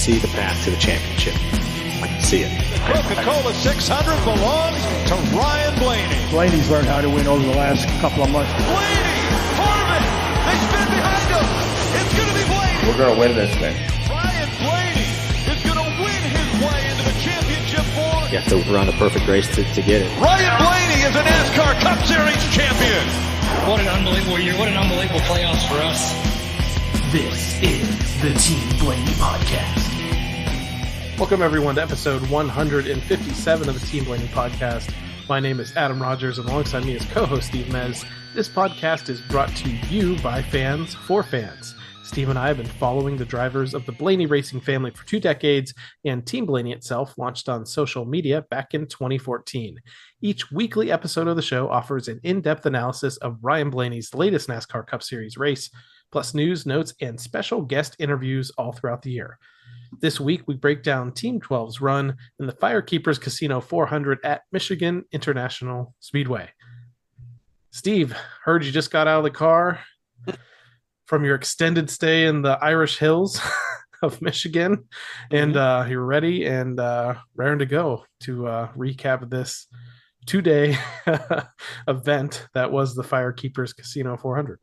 see the path to the championship. I can see it. Coca-Cola 600 belongs to Ryan Blaney. Blaney's learned how to win over the last couple of months. Blaney! Harmon! They spin behind him! It's going to be Blaney! We're going to win this thing. Ryan Blaney is going to win his way into the championship for... You have to run a perfect race to get it. Ryan Blaney is a NASCAR Cup Series champion! What an unbelievable year. What an unbelievable playoffs for us. This is the Team Blaney Podcast. Welcome, everyone, to episode 157 of the Team Blaney Podcast. My name is Adam Rogers, and alongside me is co-host Steve Mez. This podcast is brought to you by fans for fans. Steve and I have been following the drivers of the Blaney racing family for 2 decades, and Team Blaney itself launched on social media back in 2014. Each weekly episode of the show offers an in-depth analysis of Ryan Blaney's latest NASCAR Cup Series race, plus news, notes, and special guest interviews all throughout the year. This week, we break down Team 12's run in the Firekeepers Casino 400 at Michigan International Speedway. Steve, heard you just got out of the car from your extended stay in the Irish Hills of Michigan, and you're ready and raring to go to recap this 2-day event that was the Firekeepers Casino 400.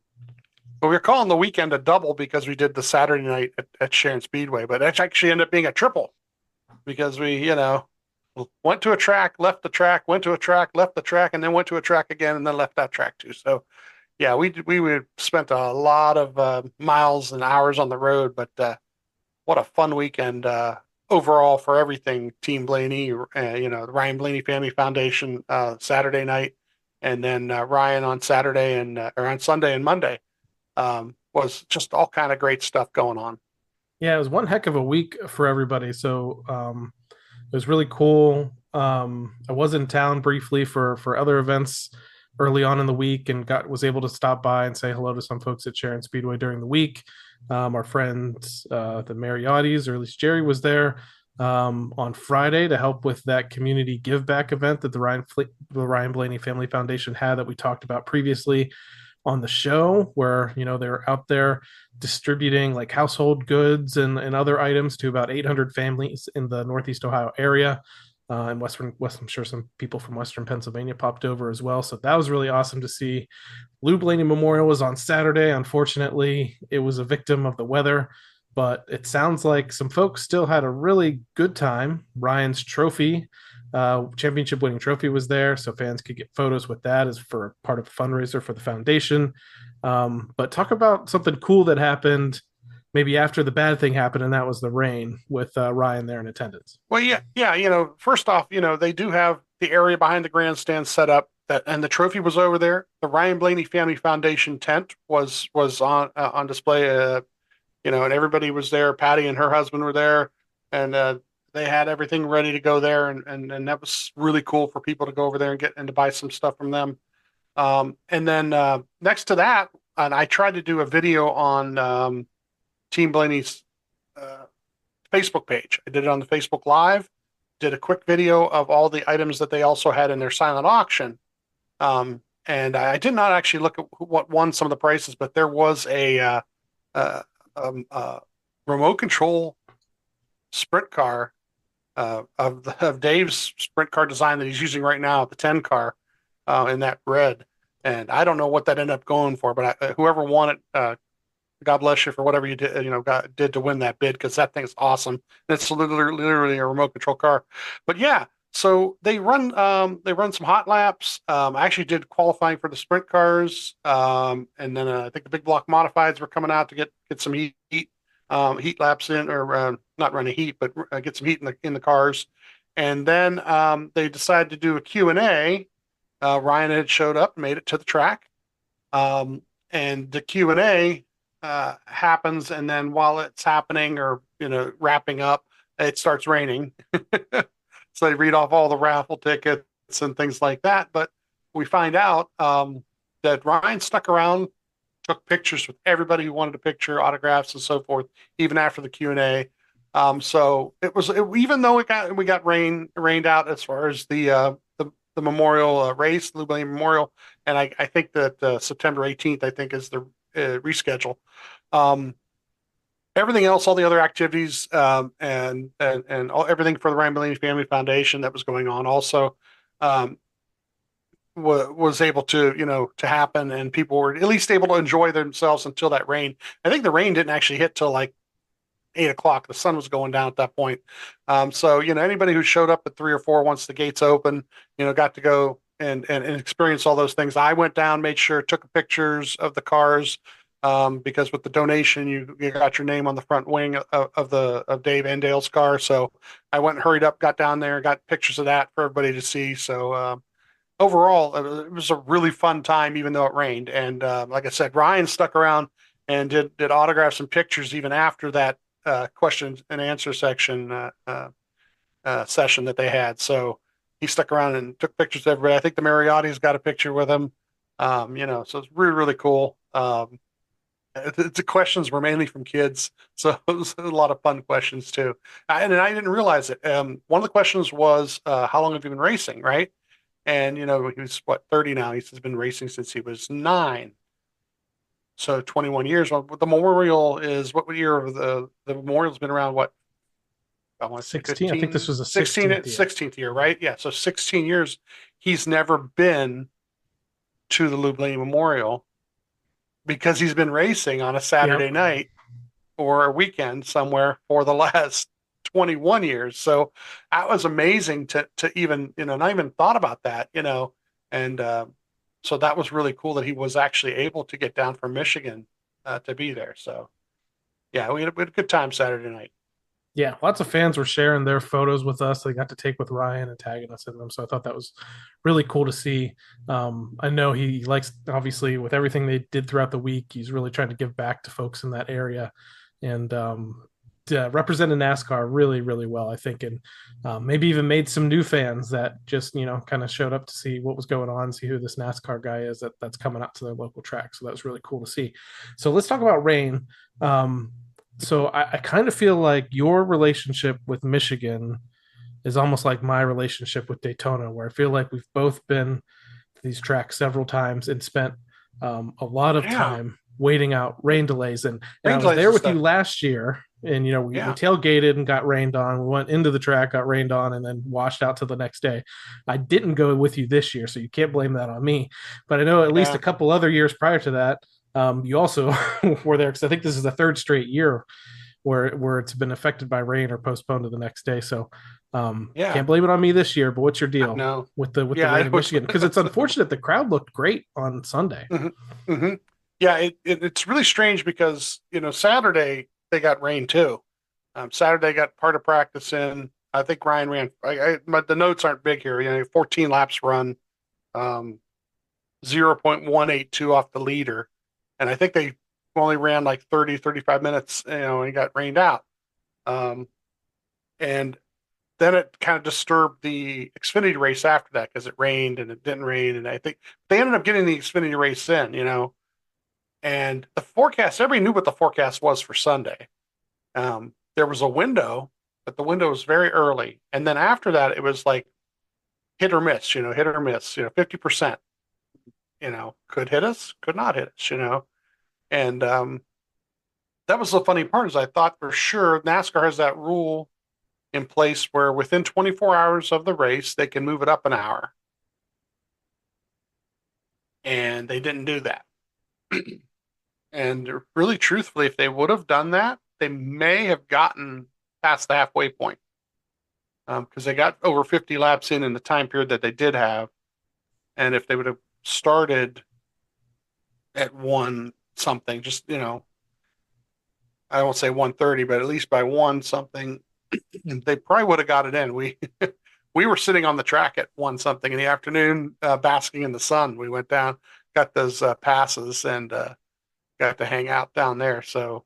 Well, we're calling the weekend a double because we did the Saturday night at Sharon Speedway, but it actually ended up being a triple because we, went to a track, left the track, went to a track, left the track, and then went to a track again, and then left that track too. So, yeah, we spent a lot of miles and hours on the road, but what a fun weekend overall for everything. Team Blaney, the Ryan Blaney Family Foundation Saturday night, and then Ryan on Saturday or on Sunday and Monday. Was just all kind of great stuff going on. Yeah, it was one heck of a week for everybody. So it was really cool. I was in town briefly for other events early on in the week and was able to stop by and say hello to some folks at Sharon Speedway during the week. Our friends, the Mariottis, or at least Jerry, was there on Friday to help with that community give back event that the Ryan Blaney Family Foundation had that we talked about previously on the show, where they were out there distributing like household goods and other items to about 800 families in the Northeast Ohio area. And I'm sure some people from Western Pennsylvania popped over as well. So that was really awesome to see. Lou Blaney Memorial was on Saturday. Unfortunately, it was a victim of the weather, but it sounds like some folks still had a really good time. Ryan's trophy, championship winning trophy, was there, so fans could get photos with that as for part of a fundraiser for the foundation. But talk about something cool that happened maybe after the bad thing happened, and that was the rain with Ryan there in attendance. Well, yeah. First off, they do have the area behind the grandstand set up, and the trophy was over there. The Ryan Blaney Family Foundation tent was on display, and everybody was there. Patty and her husband were there, and they had everything ready to go there, and that was really cool for people to go over there and to buy some stuff from them. And then next to that, and I tried to do a video on Team Blaney's Facebook page. I did it on the Facebook Live, did a quick video of all the items that they also had in their silent auction. And I did not actually look at what won some of the prices, but there was a remote control sprint car of Dave's sprint car design that he's using right now, the 10 car in that red. And I don't know what that ended up going for, but whoever won it, God bless you for whatever you did, did to win that bid, because that thing's awesome. And it's literally a remote control car. But yeah, so they run some hot laps. I actually did qualifying for the sprint cars, and then I think the big block modifieds were coming out to get some heat laps in, or not running heat, but get some heat in the cars. And then they decided to do a Q&A. Ryan had showed up, made it to the track, and the Q&A happens, and then while it's happening, or wrapping up, it starts raining. So they read off all the raffle tickets and things like that. But we find out that Ryan stuck around, took pictures with everybody who wanted a picture, autographs, and so forth, even after the Q&A. So even though we got rained out as far as the memorial race, Lou Blaney Memorial, and I think that September 18th, I think, is the reschedule. everything else, all the other activities, and everything for the Ryan Blaney Family Foundation that was going on also, um, was able to, to happen, and people were at least able to enjoy themselves until that rain. I think the rain didn't actually hit till like 8 o'clock. The sun was going down at that point. So, anybody who showed up at 3 or 4 once the gates open, got to go and experience all those things. I went down, made sure, took pictures of the cars, because with the donation, you got your name on the front wing of Dave and Dale's car. So I went and hurried up, got down there, got pictures of that for everybody to see. So, overall, it was a really fun time, even though it rained. And like I said, Ryan stuck around and did autographs and pictures even after that question and answer session that they had. So he stuck around and took pictures of everybody. I think the Mariotti's got a picture with him. So it's really, really cool. The questions were mainly from kids, so it was a lot of fun questions too. And I didn't realize it. One of the questions was, "How long have you been racing?" Right? And he was 30 now. He's been racing since he was 9. So 21 years. Well, the memorial is what year of the memorial's been around? What? I want to say 16. 15, I think this was the 16th 16th year, right? Yeah. So 16 years. He's never been to the Lou Blaney Memorial because he's been racing on a Saturday night or a weekend somewhere for the last 21 years. So that was amazing to even, not even thought about that, and so that was really cool that he was actually able to get down from Michigan to be there. So yeah, we had a good time Saturday night. Yeah, lots of fans were sharing their photos with us. They got to take with Ryan and tagging us in them. So I thought that was really cool to see. I know he likes, obviously, with everything they did throughout the week, he's really trying to give back to folks in that area and represented NASCAR really, really well, I think. And maybe even made some new fans that just, kind of showed up to see what was going on, see who this NASCAR guy is that's coming out to their local track. So that was really cool to see. So let's talk about rain. So I kind of feel like your relationship with Michigan is almost like my relationship with Daytona, where I feel like we've both been to these tracks several times and spent a lot of time waiting out rain delays. And I was there with you last year, and we tailgated and got rained on. We went into the track, got rained on, and then washed out till the next day. I didn't go with you this year, so you can't blame that on me. But I know at least a couple other years prior to that, you also were there, because I think this is the third straight year where it's been affected by rain or postponed to the next day. So can't blame it on me this year. But what's your deal with the rain in Michigan? Because it's unfortunate the crowd looked great on Sunday. Mm-hmm. Mm-hmm. Yeah, it's really strange because Saturday they got rain too. Saturday got part of practice in. I think Ryan ran. The notes aren't big here. 14 laps run, 0.182 off the leader. And I think they only ran like 30, 35 minutes, and got rained out. And then it kind of disturbed the Xfinity race after that because it rained and it didn't rain. And I think they ended up getting the Xfinity race in, and the forecast, everybody knew what the forecast was for Sunday. There was a window, but the window was very early. And then after that, it was like hit or miss, 50%. Could hit us, could not hit us, and that was the funny part is I thought for sure NASCAR has that rule in place where within 24 hours of the race, they can move it up an hour. And they didn't do that. And really, truthfully, if they would have done that, they may have gotten past the halfway point. Because they got over 50 laps in the time period that they did have. And if they would have started at 1 something, just, I won't say 1:30, but at least by 1 something, they probably would have got it in. We were sitting on the track at 1 something in the afternoon, basking in the sun. We went down, got those passes, and got to hang out down there. So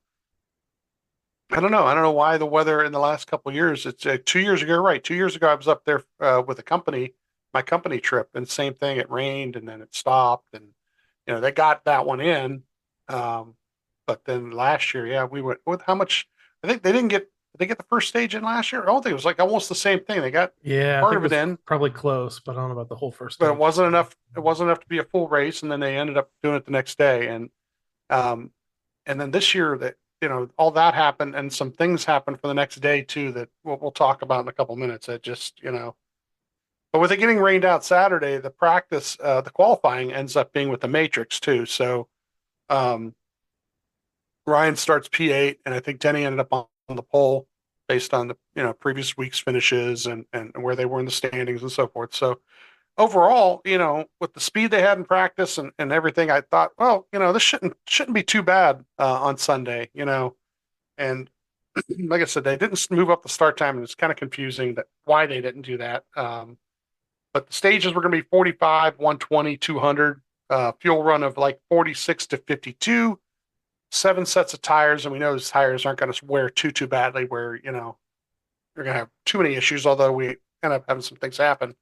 I don't know why the weather in the last couple of years. It's 2 years ago, right? 2 years ago, I was up there with a company, my company trip, and same thing. It rained and then it stopped, and they got that one in. But then last year, we went with how much? I think they didn't get. Did they get the first stage in last year? I don't think it was like almost the same thing. They got part of it in, probably close, but I don't know about the whole first but stage. it wasn't enough. It wasn't enough to be a full race, and then they ended up doing it the next day. And then this year, that all that happened, and some things happened for the next day too that we'll talk about in a couple minutes. That just, but with it getting rained out Saturday, the practice, the qualifying ends up being with the Matrix too. So um, Ryan starts P8, and I think Denny ended up on the pole based on the previous week's finishes and where they were in the standings and so forth. So overall, with the speed they had in practice and everything, I thought, well, this shouldn't be too bad on Sunday, and like I said, they didn't move up the start time, and it's kind of confusing that why they didn't do that. But the stages were going to be 45, 120, 200, fuel run of like 46 to 52, 7 sets of tires, and we know those tires aren't going to wear too badly where, you're going to have too many issues, although we end up having some things happen.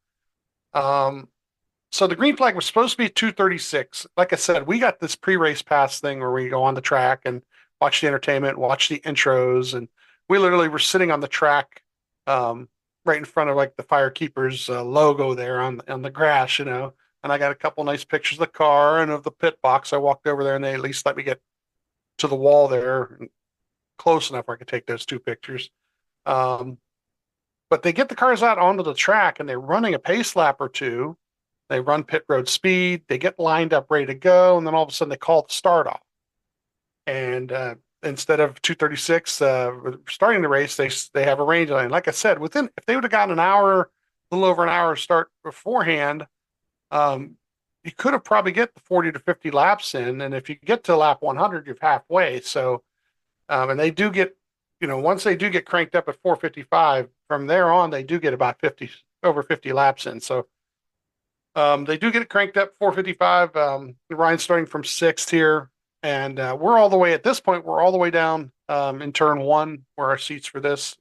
So the green flag was supposed to be 236. Like I said, we got this pre-race pass thing where we go on the track and watch the entertainment, watch the intros, and we literally were sitting on the track, right in front of like the Firekeepers logo there on the grass, and I got a couple nice pictures of the car and of the pit box. I walked over there and they at least let me get to the wall there close enough where I could take those 2 pictures. But they get the cars out onto the track and they're running a pace lap or 2. They run pit road speed. They get lined up, ready to go. And then all of a sudden they call the start off. And instead of 236 starting the race, they have a range line. Like I said, if they would have gotten a little over an hour start beforehand, you could have probably get the 40 to 50 laps in. And if you get to lap 100, you're halfway. So, and they do get, once they do get cranked up at 455, from there on, they do get about over 50 laps in. So they do get it cranked up 455. Ryan's starting from 6th here. And we're all the way, at this point, we're all the way down in turn 1 where our seats for this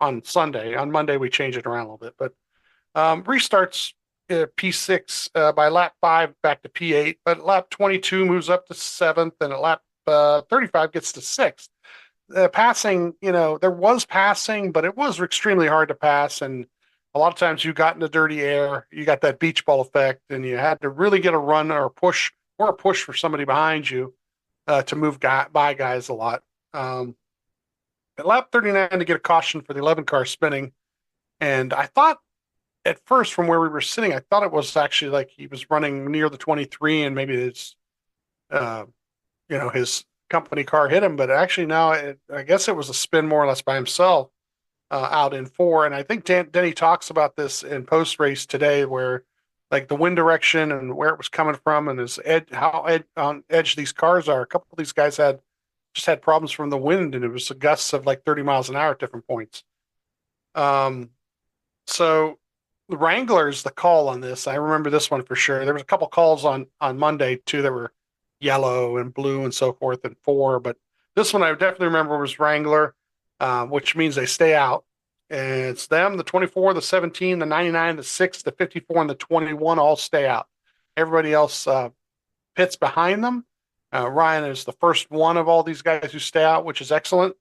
on Sunday. On Monday, we change it around a little bit. But restarts P6 by lap 5 back to P8. But lap 22 moves up to 7th. And at lap 35 gets to 6th. Passing, there was passing, but it was extremely hard to pass. And a lot of times you got into dirty air, you got that beach ball effect, and you had to really get a run or a push for somebody behind you to move by guys a lot. At lap 39 to get a caution for the 11 car spinning. And I thought at first from where we were sitting, I thought it was actually like he was running near the 23 and maybe his company car hit him, but actually now I guess it was a spin more or less by himself out in 4. And I think Denny talks about this in post race today, where like the wind direction and where it was coming from and how on edge these cars are. A couple of these guys had problems from the wind, and it was gusts of like 30 miles an hour at different points. So the Wrangler's the call on this. I remember this one for sure. There was a couple calls on Monday too that were yellow and blue and so forth in 4, but this one I definitely remember was Wrangler, which means they stay out. And it's them, the 24, the 17, the 99, the 6, the 54, and the 21 all stay out. Everybody else pits behind them. Ryan is the first one of all these guys who stay out, which is excellent.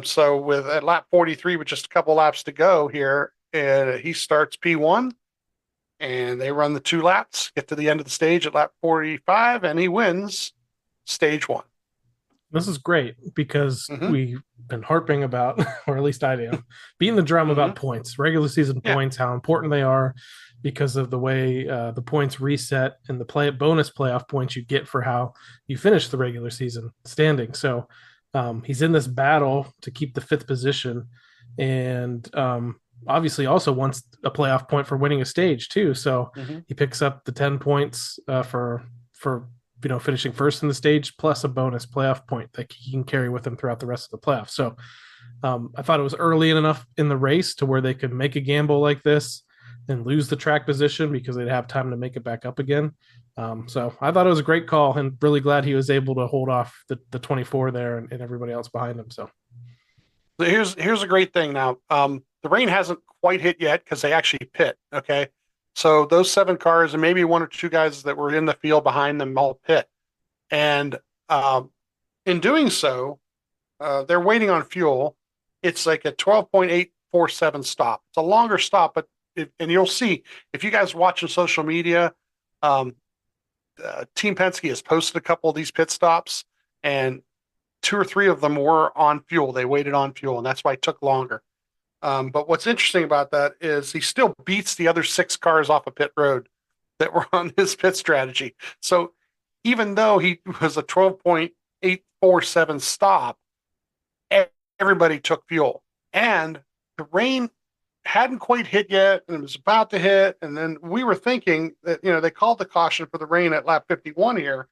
So at lap 43, with just a couple laps to go here, he starts P1, and they run the 2 laps, get to the end of the stage at lap 45, and he wins stage 1. This is great because we've been harping about, or at least I do, beating the drum about points, regular season points, how important they are because of the way the points reset and the bonus playoff points you get for how you finish the regular season standing. So he's in this battle to keep the 5th position, and obviously also wants a playoff point for winning a stage too. So he picks up the 10 points for finishing first in the stage, plus a bonus playoff point that he can carry with him throughout the rest of the playoffs. So I thought it was early enough in the race to where they could make a gamble like this and lose the track position because they'd have time to make it back up again. So I thought it was a great call, and really glad he was able to hold off the 24 there and everybody else behind him. So here's a great thing now. The rain hasn't quite hit yet because they actually pit. Okay. So those 7 cars and maybe 1 or 2 guys that were in the field behind them all pit. And in doing so, they're waiting on fuel. It's like a 12.847 stop. It's a longer stop, but and you'll see if you guys watch on social media, Team Penske has posted a couple of these pit stops, and 2 or 3 of them were on fuel. They waited on fuel, and that's why it took longer. But what's interesting about that is he still beats the other 6 cars off of pit road that were on his pit strategy. So even though he was a 12.847 stop, everybody took fuel. And the rain hadn't quite hit yet, and it was about to hit. And then we were thinking that, they called the caution for the rain at lap 51 here.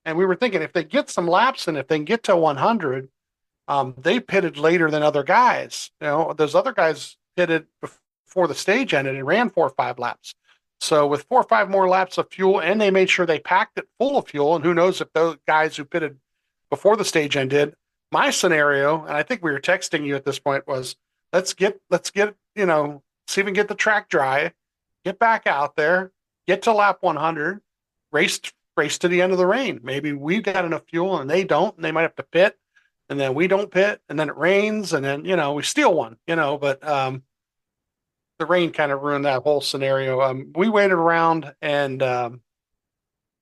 And we were thinking if they get some laps in, if they can get to 100, they pitted later than other guys. Those other guys pitted before the stage ended and ran 4 or 5 laps. So with 4 or 5 more laps of fuel, and they made sure they packed it full of fuel, and who knows if those guys who pitted before the stage ended. My scenario, and I think we were texting you at this point, was let's get see if we can get the track dry, get back out there, get to lap 100, race to the end of the rain. Maybe we've got enough fuel and they don't, and they might have to pit, and then we don't pit, and then it rains, and then we steal one, but the rain kind of ruined that whole scenario. We waited around and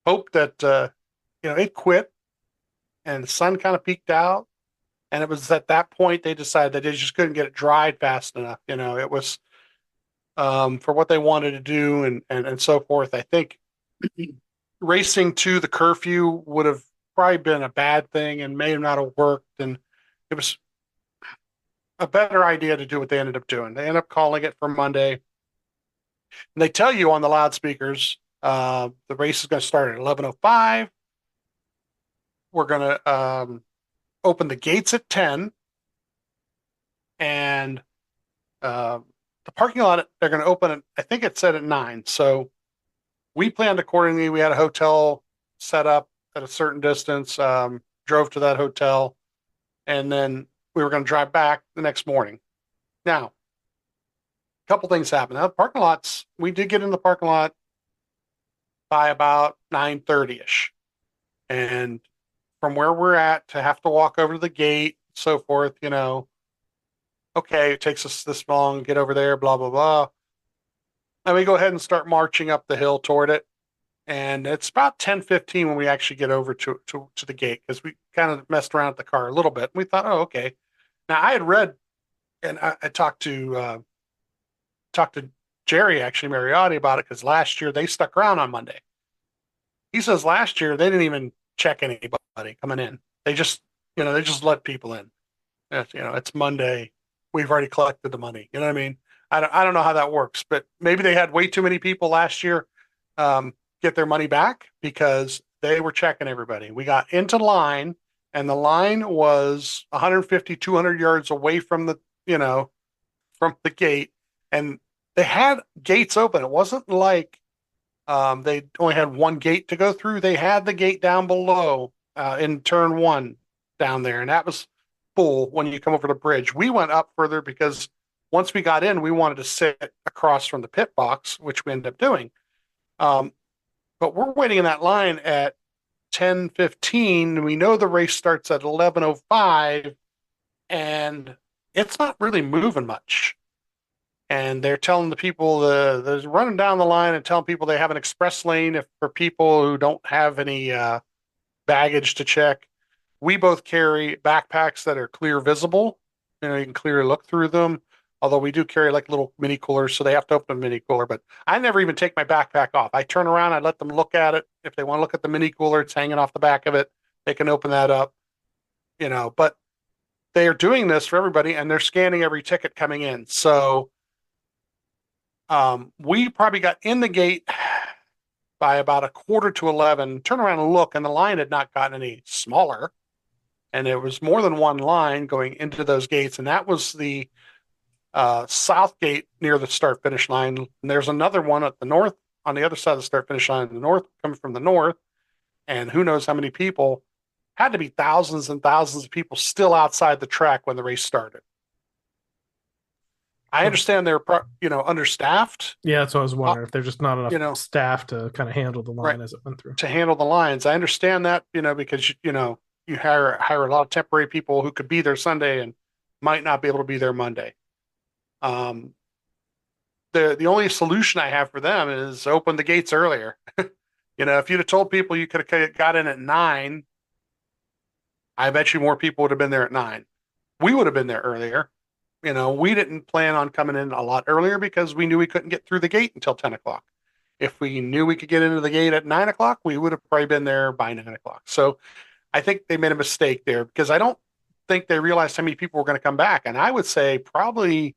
hoped that it quit, and the sun kind of peeked out, and it was at that point they decided that they just couldn't get it dried fast enough. It was for what they wanted to do and so forth. I think racing to the curfew would have probably been a bad thing and may not have worked, and it was a better idea to do what they ended up doing. They ended up calling it for Monday, and they tell you on the loudspeakers the race is going to start at 11:05. We're going to open the gates at 10, and the parking lot they're going to open it, I think it said at 9. So we planned accordingly. We had a hotel set up at a certain distance, drove to that hotel, and then we were going to drive back the next morning. Now, a couple things happened. Now, the parking lots, we did get in the parking lot by about 9:30-ish. And from where we're at to have to walk over to the gate, so forth, okay, it takes us this long to get over there, blah, blah, blah. And we go ahead and start marching up the hill toward it. And it's about 10:15 when we actually get over to the gate, because we kind of messed around with the car a little bit. We thought, oh, okay. Now I had read, and I talked to Jerry, actually, Mariotti, about it, because last year they stuck around on Monday. He says last year they didn't even check anybody coming in. They just let people in. It's Monday. We've already collected the money. You know what I mean? I don't know how that works, but maybe they had way too many people last year get their money back, because they were checking everybody. We got into line, and the line was 150, 200 yards away from the gate, and they had gates open. It wasn't like they only had one gate to go through. They had the gate down below in turn 1 down there, and that was full when you come over the bridge. We went up further because once we got in, we wanted to sit across from the pit box, which we ended up doing. But we're waiting in that line at 10:15. We know the race starts at 11:05, and it's not really moving much. And they're telling the people, they're running down the line and telling people they have an express lane for people who don't have any baggage to check. We both carry backpacks that are clear visible. You can clearly look through them. Although we do carry like little mini coolers, so they have to open a mini cooler. But I never even take my backpack off. I turn around, I let them look at it. If they want to look at the mini cooler, it's hanging off the back of it. They can open that up, But they are doing this for everybody, and they're scanning every ticket coming in. So we probably got in the gate by about 10:45. Turn around and look, and the line had not gotten any smaller. And there was more than one line going into those gates, and that was the south gate near the start finish line. And there's another one at the north, on the other side of the start finish line, in the north, coming from the north. And who knows how many people. Had to be thousands and thousands of people still outside the track when the race started. I understand they're understaffed. Yeah, that's what I was wondering, if there's just not enough staff to kind of handle the line as it went through. To handle the lines. I understand that, because you hire a lot of temporary people who could be there Sunday and might not be able to be there Monday. The only solution I have for them is open the gates earlier. If you'd have told people you could have got in at 9, I bet you more people would have been there at 9. We would have been there earlier. We didn't plan on coming in a lot earlier because we knew we couldn't get through the gate until 10 o'clock. If we knew we could get into the gate at 9 o'clock, we would have probably been there by 9 o'clock. So I think they made a mistake there because I don't think they realized how many people were going to come back. And I would say probably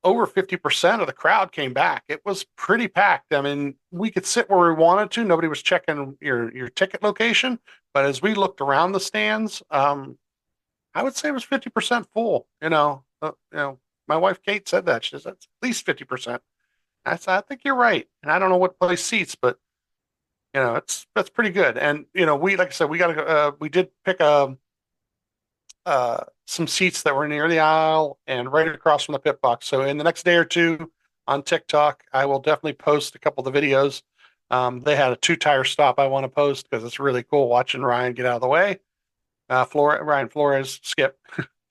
over 50% of the crowd came back. It was pretty packed. I mean, we could sit where we wanted to. Nobody was checking your ticket location. But as we looked around the stands, I would say it was 50% full. My wife Kate said that. She says that's at least 50%. I think you're right. And I don't know what place seats, but that's pretty good. And we, like I said, we did pick some seats that were near the aisle and right across from the pit box. So in the next day or two on TikTok, I will definitely post a couple of the videos. They had a 2-tire stop I want to post because it's really cool watching Ryan get out of the way. Ryan Flores skip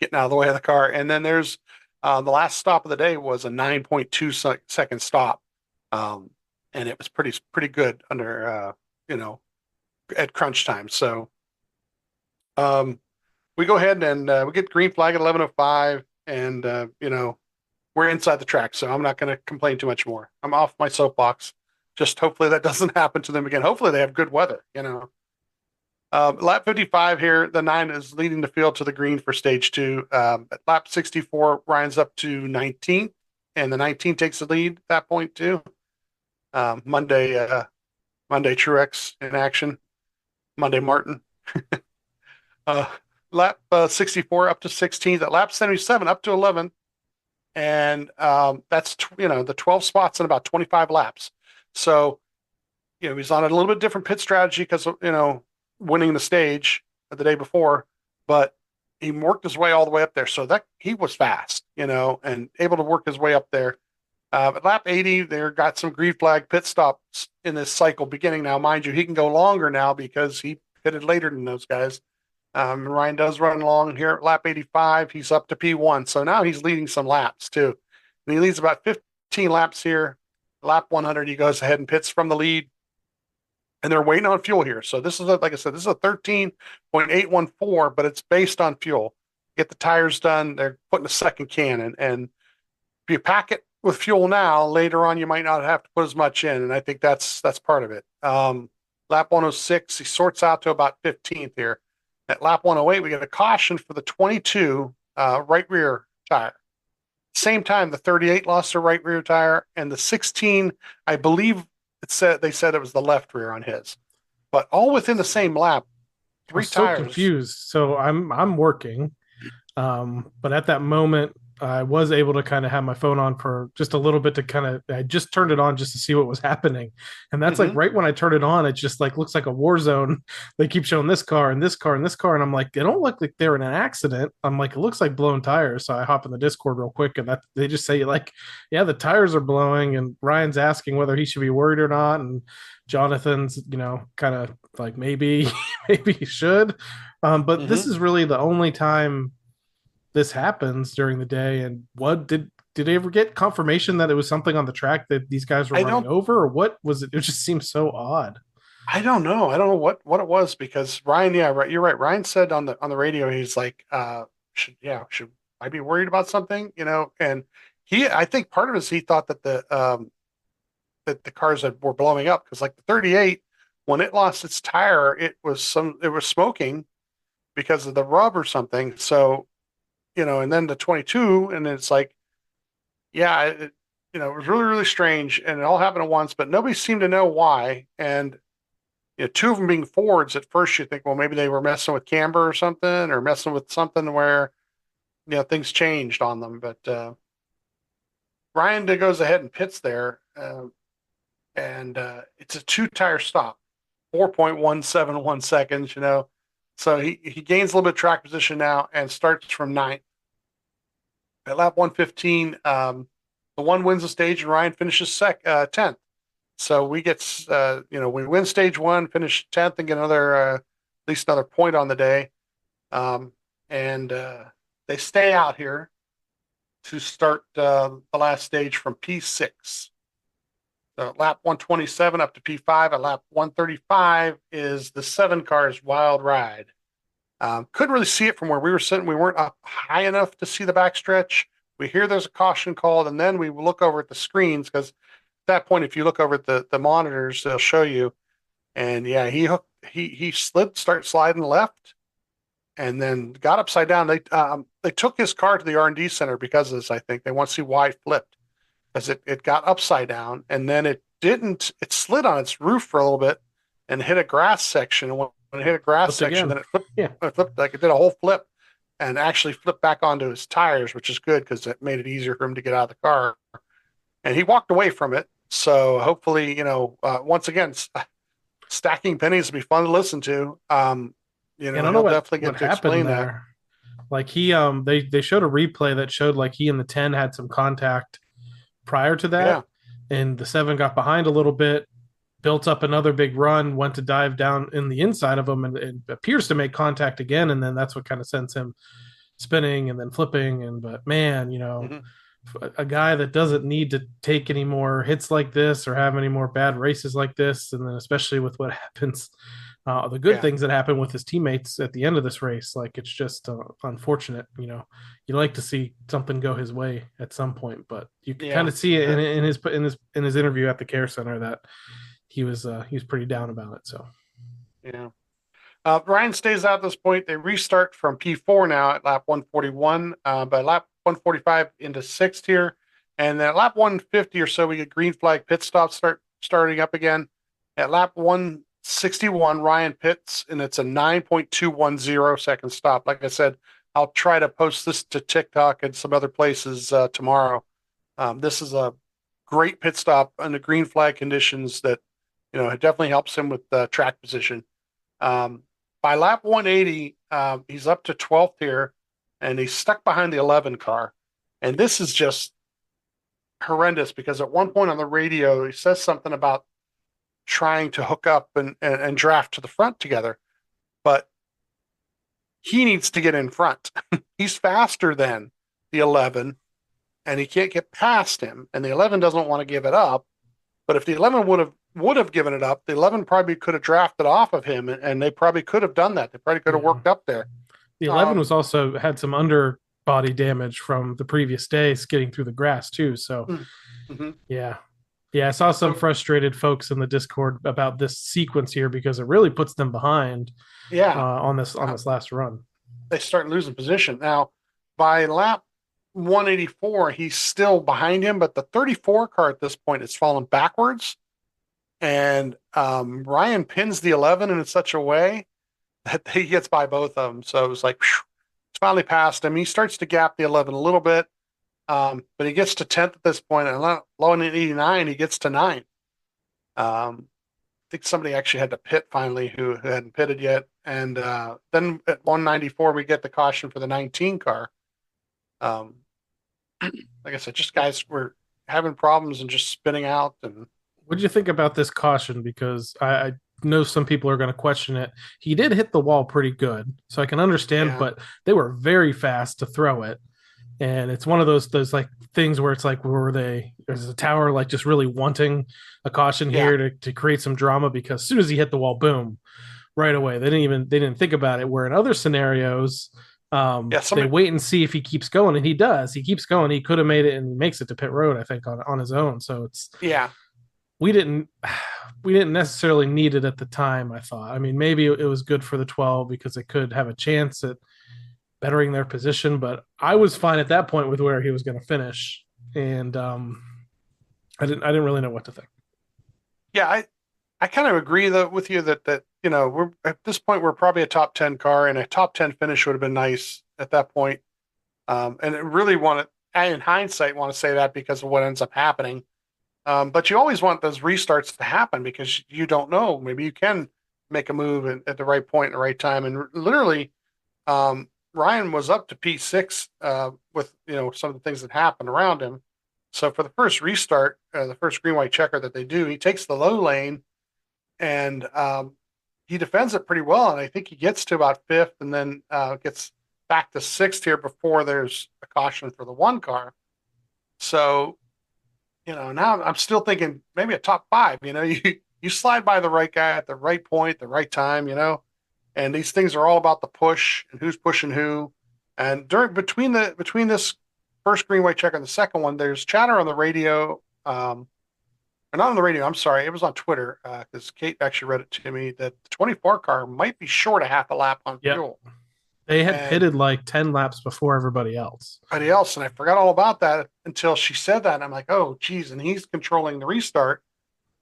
getting out of the way of the car. And then there's the last stop of the day was a 9.2 second stop. And it was pretty good under, at crunch time. So, we go ahead and we get green flag at 11:05 and, we're inside the track. So I'm not going to complain too much more. I'm off my soapbox. Just hopefully that doesn't happen to them again. Hopefully they have good weather, Lap 55 here, the 9 is leading the field to the green for stage 2. At lap 64, Ryan's up to 19th, and the 19 takes the lead at that point too. Monday Truex in action. Monday Martin. Lap 64 up to 16th. At lap 77 up to 11th. And that's, the 12 spots in about 25 laps. So, he's on a little bit different pit strategy because, winning the stage the day before, but he worked his way all the way up there. So that he was fast, and able to work his way up there. At lap 80, they got some green flag pit stops in this cycle beginning now. Mind you, he can go longer now because he pitted later than those guys. Ryan does run long here at lap 85. He's up to P1. So now he's leading some laps too. And he leads about 15 laps here. Lap 100, he goes ahead and pits from the lead. And they're waiting on fuel here. So this is, like I said, this is a 13.814, but it's based on fuel. Get the tires done. They're putting a second can in. And if you pack it with fuel now, later on, you might not have to put as much in. And I think that's part of it. Lap 106, he sorts out to about 15th here. At lap 108, we get a caution for the 22 right rear tire. Same time, the 38 lost their right rear tire, and the 16, I believe they said it was the left rear on his, but all within the same lap. 3 tires. So confused. So I'm working, but at that moment, I was able to kind of have my phone on for just a little bit I just turned it on just to see what was happening. And that's like right when I turn it on, it just like looks like a war zone. They keep showing this car and this car and this car. And I'm like, they don't look like they're in an accident. I'm like, it looks like blown tires. So I hop in the Discord real quick and they just say like, yeah, the tires are blowing. And Ryan's asking whether he should be worried or not. And Jonathan's, kind of like, maybe he should. But this is really the only time this happens during the day. And what did they ever get confirmation that it was something on the track that these guys were running over, or what was it? It just seems so odd. I don't know what it was, because Ryan, you're right. Ryan said on the radio, he's like, should I be worried about something? And I think part of it is he thought that the cars that were blowing up, because like the 38, when it lost its tire, it was smoking because of the rub or something. So, and then the 22, and it's like, it was really, really strange, and it all happened at once, but nobody seemed to know why. And 2 of them being Fords, at first you think, well, maybe they were messing with camber or something, or messing with something where, things changed on them. But Ryan goes ahead and pits there, and it's a 2-tire stop, 4.171 seconds, So he gains a little bit of track position now and starts from 9th. At lap 115, the 1 wins the stage and Ryan finishes 10th. So we get, we win stage 1, finish 10th, and get at least another point on the day. And they stay out here to start the last stage from P6. So lap 127 up to P5. At lap 135 is the 7 cars Wild Ride. Couldn't really see it from where we were sitting. We weren't up high enough to see the backstretch. We hear there's a caution called, and then we look over at the screens because at that point, if you look over at the monitors, they'll show you. And yeah, he started sliding left, and then got upside down. They took his car to the R&D center because of this. I think they want to see why it flipped, because it got upside down, and then it didn't. It slid on its roof for a little bit and hit a grass section. And when it hit a grass section, then it flipped. Yeah. It flipped, like it did a whole flip, and actually flipped back onto his tires, which is good because it made it easier for him to get out of the car. And he walked away from it. So hopefully, once again, stacking pennies will be fun to listen to. And I don't know definitely get what to happened explain there. that. Like they showed a replay that showed like he and the 10 had some contact prior to that, and the 7 got behind a little bit, built up another big run, went to dive down in the inside of him, and it appears to make contact again, and then that's what kind of sends him spinning and then flipping. But man, a guy that doesn't need to take any more hits like this or have any more bad races like this, and then especially with what happens, the good things that happen with his teammates at the end of this race, like it's just unfortunate. You like to see something go his way at some point, but you can kind of see it in his interview at the care center that he was pretty down about it. So Ryan stays out at this point. They restart from P4 now at lap 141. By lap 145 into sixth here, and then at lap 150 or so, we get green flag pit stops starting up again. At lap 161, Ryan pits, and it's a 9.210 second stop. Like I said, I'll try to post this to TikTok and some other places tomorrow. This is a great pit stop under green flag conditions that it definitely helps him with track position. By lap 180, he's up to 12th here, and he's stuck behind the 11 car. And this is just horrendous because at one point on the radio, he says something about trying to hook up and draft to the front together. But he needs to get in front. He's faster than the 11, and he can't get past him. And the 11 doesn't want to give it up. But if the 11 would have given it up, the 11 probably could have drafted off of him, and they probably could have done that. They probably could have worked up there. The 11 was also had some underbody damage from the previous day skidding through the grass too. So yeah, I saw some frustrated folks in the Discord about this sequence here because it really puts them behind on this last run. They start losing position. Now by lap 184, he's still behind him, but the 34 car at this point is falling backwards. And Ryan pins the 11 in such a way that he gets by both of them. So it was like, it's finally past him. He starts to gap the 11 a little bit, but he gets to 10th at this point. And low in 89, he gets to 9th. I think somebody actually had to pit finally who hadn't pitted yet. And then at 194, we get the caution for the 19 car. Like I said, just guys were having problems and just spinning out. And what did you think about this caution? Because I know some people are going to question it. He did hit the wall pretty good, so I can understand, but they were very fast to throw it. And it's one of those like things where it's like, there's a tower like just really wanting a caution here to create some drama, because as soon as he hit the wall, boom, right away. They didn't think about it. Where in other scenarios, they wait and see if he keeps going, and he does. He keeps going. He could have made it and makes it to pit road, I think, on his own. So it's we didn't necessarily need it at the time, I thought. I mean, maybe it was good for the 12 because it could have a chance at bettering their position, but I was fine at that point with where he was going to finish, and I didn't really know what to think. Yeah, I kind of agree with you that we're at this point we're probably a top 10 car, and a top 10 finish would have been nice at that point. And it really in hindsight, want to say that because of what ends up happening. But you always want those restarts to happen because you don't know. Maybe you can make a move at the right point at the right time. And literally, Ryan was up to P6 with some of the things that happened around him. So for the first restart, the first green white checker that they do, he takes the low lane and he defends it pretty well. And I think he gets to about 5th and then gets back to 6th here before there's a caution for the 1 car. So now I'm still thinking maybe a top 5. You slide by the right guy at the right point, the right time. And these things are all about the push and who's pushing who. And between this first green white checker and the second one, there's chatter on the radio. Or not on the radio, I'm sorry. It was on Twitter because Kate actually read it to me that the 24 car might be short a half a lap on Yep. fuel. They had And pitted like 10 laps before everybody else. And I forgot all about that until she said that. And I'm like, oh, geez. And he's controlling the restart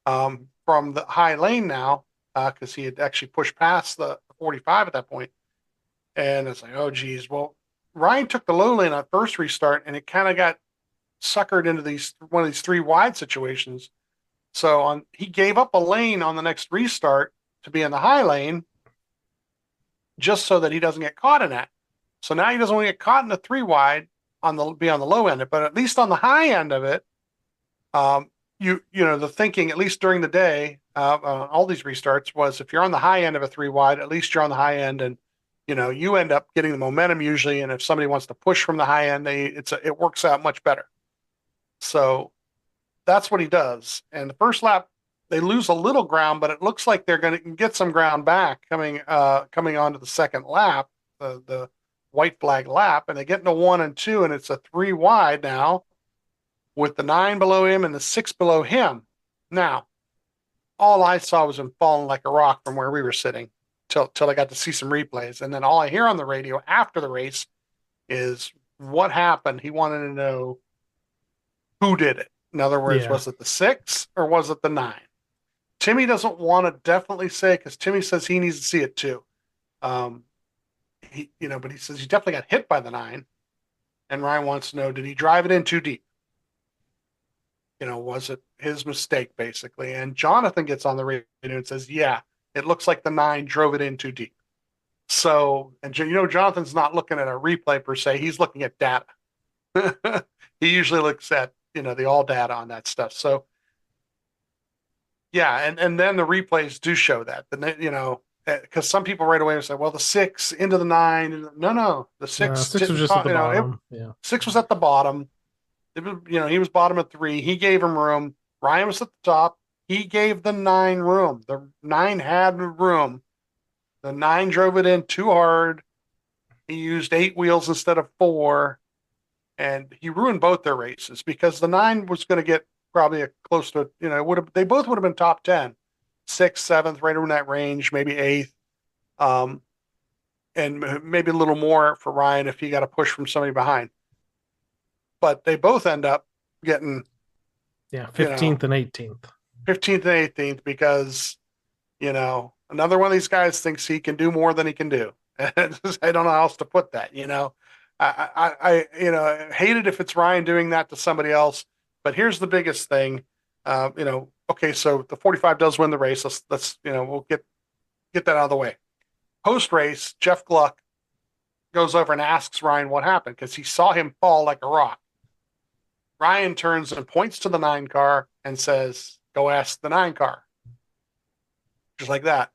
from the high lane now because he had actually pushed past the 45 at that point. And it's like, oh, geez. Well, Ryan took the low lane on first restart, and it kind of got suckered into one of these 3 wide situations. So he gave up a lane on the next restart to be in the high lane just so that he doesn't get caught in that. So now he doesn't want to get caught in the 3 wide be on the low end, but at least on the high end of it, the thinking, at least during the day, all these restarts was if you're on the high end of a 3 wide, at least you're on the high end, and you end up getting the momentum usually. And if somebody wants to push from the high end, it works out much better. So that's what he does. And the first lap, they lose a little ground, but it looks like they're going to get some ground back coming onto the second lap, the white flag lap, and they get into 1 and 2, and it's a 3 wide now with the 9 below him and the 6 below him. Now, all I saw was him falling like a rock from where we were sitting till I got to see some replays. And then all I hear on the radio after the race is what happened. He wanted to know who did it. In other words, was it the 6 or was it the 9? Timmy doesn't want to definitely say, because Timmy says he needs to see it too. But he says he definitely got hit by the 9. And Ryan wants to know, did he drive it in too deep? Was it his mistake, basically? And Jonathan gets on the radio and says, yeah, it looks like the 9 drove it in too deep. So, and Jonathan's not looking at a replay per se. He's looking at data. He usually looks at, the all data on that stuff. So, yeah, and then the replays do show that. Because some people right away say, well, the 6 into the 9. No, the 6. 6 was just at the bottom. 6 was at the bottom. It was, he was bottom of 3. He gave him room. Ryan was at the top. He gave the 9 room. The 9 had room. The 9 drove it in too hard. He used 8 wheels instead of 4. And he ruined both their races because the 9 was going to get probably close to, they both would have been top 10, 6th, 7th, right around that range, maybe 8th. And maybe a little more for Ryan if he got a push from somebody behind. But they both end up getting 15th and 18th. 15th and 18th because, another one of these guys thinks he can do more than he can do. I don't know how else to put that, I hate it if it's Ryan doing that to somebody else. But here's the biggest thing, okay, so the 45 does win the race. Let's we'll get that out of the way. Post race, Jeff Gluck goes over and asks Ryan what happened because he saw him fall like a rock. Ryan turns and points to the 9 car and says, "Go ask the 9 car." Just like that.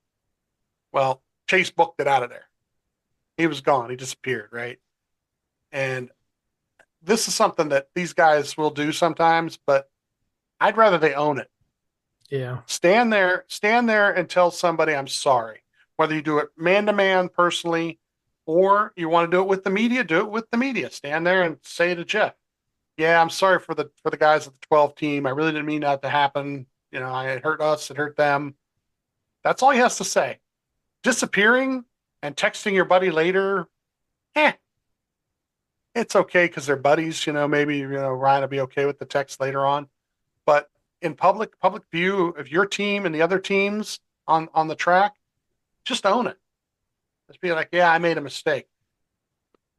Well, Chase booked it out of there. He was gone. He disappeared, right? And this is something that these guys will do sometimes, but I'd rather they own it. Yeah. Stand there and tell somebody, I'm sorry. Whether you do it man-to-man personally or you want to do it with the media, do it with the media. Stand there and say to Jeff, yeah, I'm sorry for the guys at the 12 team. I really didn't mean that to happen. It hurt us. It hurt them. That's all he has to say. Disappearing and texting your buddy later, it's okay because they're buddies. Maybe Ryan will be okay with the text later on. But in public view of your team and the other teams on the track, just own it. Just be like, yeah, I made a mistake.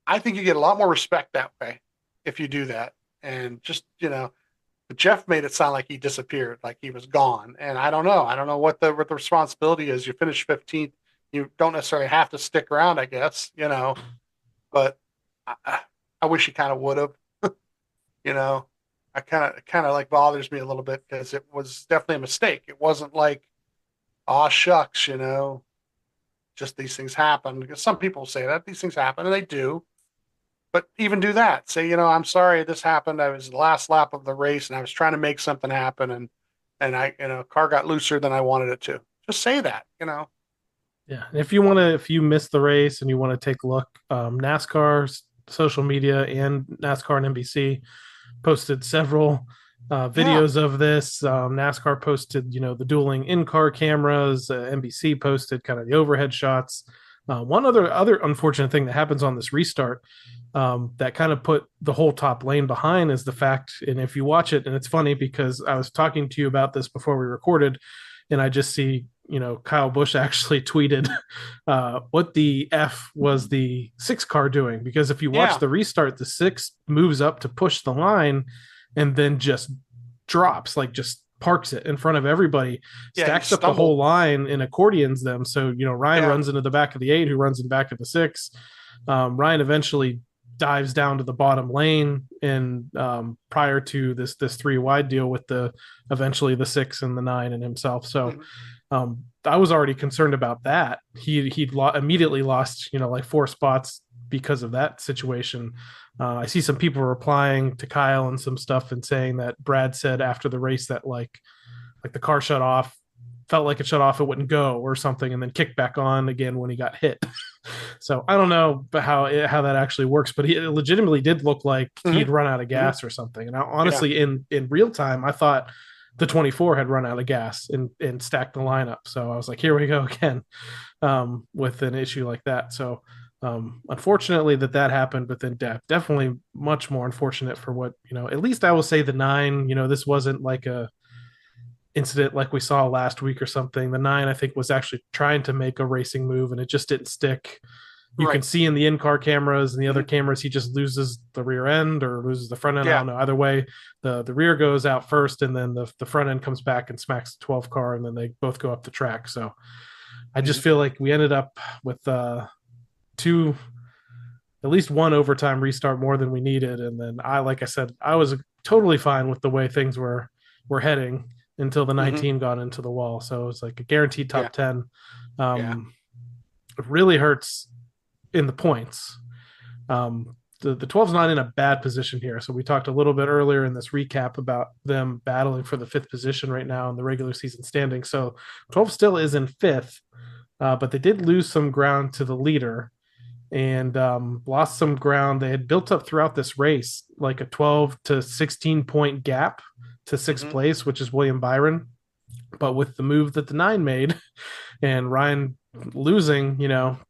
I think you get a lot more respect that way if you do that. And just, but Jeff made it sound like he disappeared, like he was gone. And I don't know. I don't know what the responsibility is. You finish 15th. You don't necessarily have to stick around, I guess, but I wish he kind of would have, I kind of like bothers me a little bit because it was definitely a mistake. It wasn't like, oh, shucks, just these things happen. Because some people say that these things happen and they do. But even do that. Say, I'm sorry this happened. I was the last lap of the race and I was trying to make something happen and I, car got looser than I wanted it to. Just say that, Yeah. And if you missed the race and you want to take a look, NASCAR's social media and NASCAR and NBC posted several videos of this. NASCAR posted, the dueling in-car cameras. NBC posted kind of the overhead shots. One other unfortunate thing that happens on this restart that kind of put the whole top lane behind is the fact, and if you watch it, and it's funny because I was talking to you about this before we recorded, and I just see, Kyle Busch actually tweeted what the F was the 6 car doing, because if you watch the restart, the 6 moves up to push the line and then just drops, like just parks it in front of everybody, stacks up the whole line and accordions them. So, Ryan runs into the back of the 8, who runs in the back of the 6. Ryan eventually dives down to the bottom lane, and prior to this 3 wide deal with eventually the 6 and the 9 and himself. So I was already concerned about that. He'd immediately lost, like 4 spots because of that situation. I see some people replying to Kyle and some stuff and saying that Brad said after the race that like the car shut off, felt like it shut off, it wouldn't go or something, and then kicked back on again when he got hit. So I don't know how that actually works, but it legitimately did look like he'd run out of gas or something. And honestly, in real time, I thought the 24 had run out of gas and stacked the lineup. So I was like, here we go again with an issue like that. So unfortunately that happened, but then definitely much more unfortunate for what, at least I will say the 9, this wasn't like a incident like we saw last week or something. The 9, I think, was actually trying to make a racing move and it just didn't stick. You can see in the in-car cameras and the other cameras, he just loses the rear end or loses the front end. I don't know. Either way, the rear goes out first, and then the front end comes back and smacks the 12 car, and then they both go up the track. So I just feel like we ended up with 2, at least 1 overtime restart more than we needed. And then like I said, I was totally fine with the way things were heading until the 19 got into the wall. So it was like a guaranteed top 10. It really hurts in the points. The 12's not in a bad position here. So we talked a little bit earlier in this recap about them battling for the 5th position right now in the regular season standing. So 12 still is in 5th, but they did lose some ground to the leader and lost some ground. They had built up throughout this race, like a 12 to 16 point gap to 6th place, which is William Byron. But with the move that the 9 made and Ryan losing,